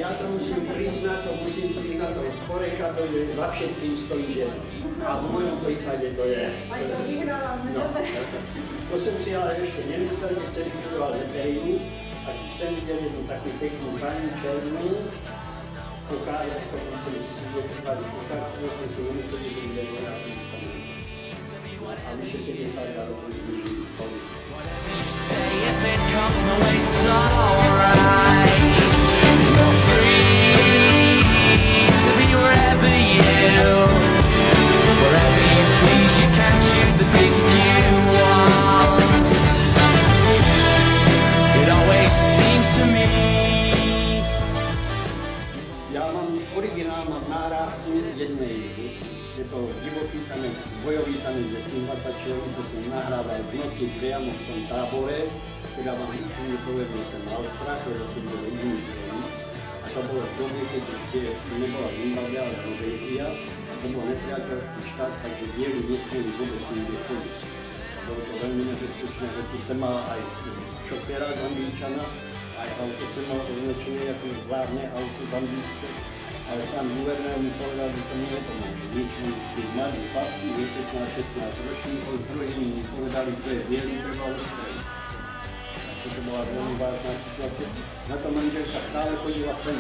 Ja to musím priznať, to Choreka to je za všetkým stojí žena. A v mojom prípade to je. Aj to vyhrala, no dobre. To som si ale ešte nemyslel, keď som študoval veterínu, a chcem vidieť jednu takú peknú pani černú, kuchára, to musím vyšetrať kuchár, to som nemyslel, že bude veľa a vyšetrili sa aj dalo pozbúžiť spolu. Je to divoký tanec, bojový tanec ze Simvatačovi, to som nahrával v noci priamo v tom tábore, teda vám úplne poviem, že som mal strach, že som bol jediný zrejný. A to bolo v dobe, keď ešte nebola Zimbabwe, ale Rhodézia, a to bol nepriateľský štát, takže bieli nesmieli vôbec nikde chodiť. Bolo to veľmi nebezpečné, hoci som mal aj šoféra z Angličana, aj auto som mal označené ako zvládne auto zambijské. Ale sám guvernér mi povedal, že to nie je to nič. Tí mladí chlapci, 15-16 ročníkov, druhý mi povedali, že to je bielý, treba odstreliť. Takže to bola veľmi vážna situácia. Na to manželka stále chodila sem.